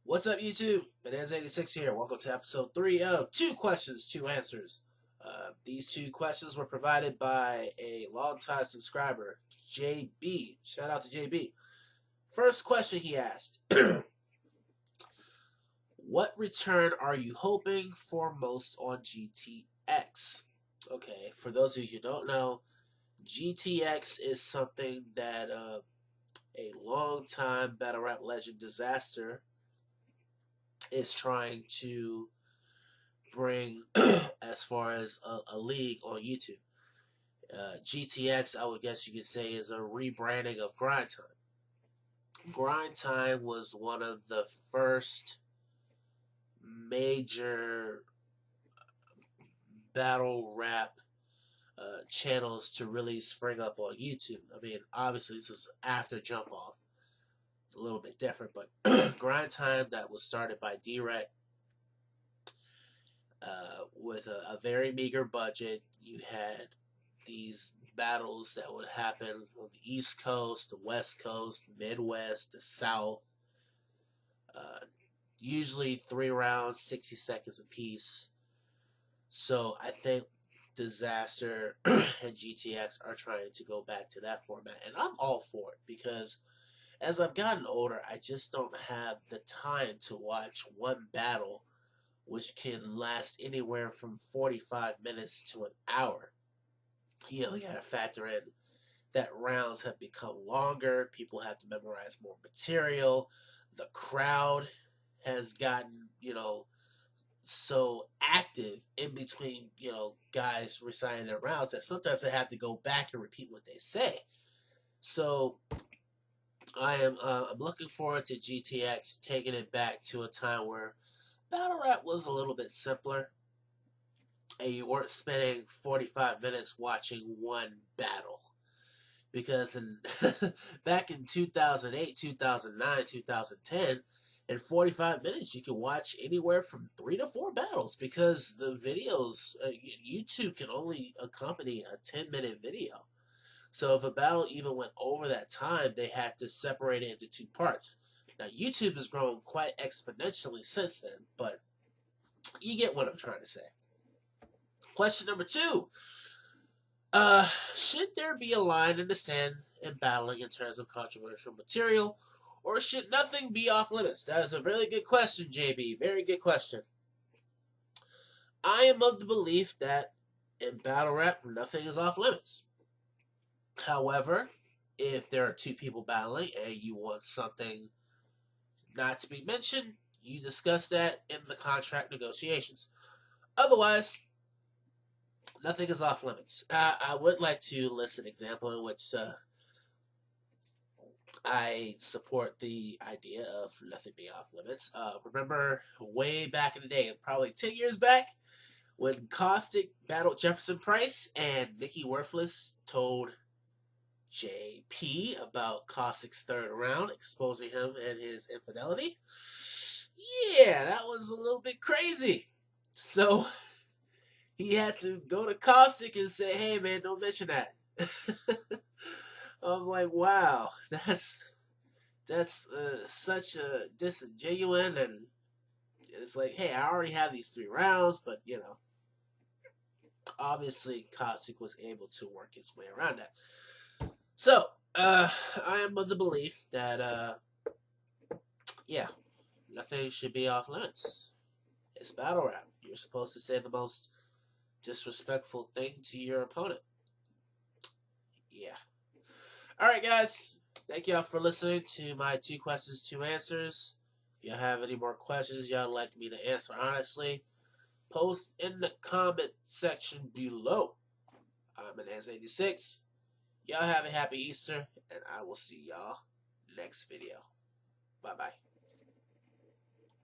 What's up, YouTube? Bananza86 here. Welcome to episode 3 of Two Questions, Two Answers. These two questions were provided by a longtime subscriber, JB. Shout out to JB. First question he asked: what return are you hoping for most on GTX? Okay, for those of you who don't know, GTX is something that a longtime battle rap legend, Disaster, is trying to bring as far as a league on YouTube. GTX, I would guess you could say, is a rebranding of Grind Time. Grind Time was one of the first major battle rap channels to really spring up on YouTube. I mean, obviously, this was after Jump Off, a little bit different, but Grind Time, that was started by D-Rec, with a very meager budget. You had these battles that would happen on the East Coast, the West Coast, the Midwest, the South. Usually 3 rounds, 60 seconds apiece. So I think Disaster and GTX are trying to go back to that format, and I'm all for it because as I've gotten older, I just don't have the time to watch one battle which can last anywhere from 45 minutes to an hour. You got to factor in that rounds have become longer, people have to memorize more material, the crowd has gotten, so active in between, guys reciting their rounds that sometimes they have to go back and repeat what they say. So I'm looking forward to GTX taking it back to a time where battle rap was a little bit simpler and you weren't spending 45 minutes watching one battle. Because back in 2008, 2009, 2010, in 45 minutes, you could watch anywhere from 3 to 4 battles because the videos, YouTube can only accompany a 10-minute video. So if a battle even went over that time, they had to separate it into 2 parts. Now, YouTube has grown quite exponentially since then, but you get what I'm trying to say. Question number 2. Should there be a line in the sand in battling in terms of controversial material, or should nothing be off limits? That is a really good question, JB. Very good question. I am of the belief that in battle rap, nothing is off limits. However, if there are 2 people battling and you want something not to be mentioned, you discuss that in the contract negotiations. Otherwise, nothing is off limits. I would like to list an example in which I support the idea of nothing being off limits. Remember way back in the day, probably 10 years back, when Caustic battled Jefferson Price and Mickey Worthless told JP about Caustic's 3rd round, exposing him and his infidelity? Yeah, that was a little bit crazy. So he had to go to Caustic and say, hey man, don't mention that. I'm like, wow, that's such a disingenuous, and it's like, hey, I already have these 3 rounds, but obviously Caustic was able to work his way around that. So, I am of the belief that, yeah, nothing should be off limits. It's battle rap. You're supposed to say the most disrespectful thing to your opponent. Yeah. Alright, guys. Thank y'all for listening to my 2 questions, 2 answers. If y'all have any more questions y'all like me to answer honestly, post in the comment section below. I'm Bananza86. Y'all have a happy Easter, and I will see y'all next video. Bye-bye.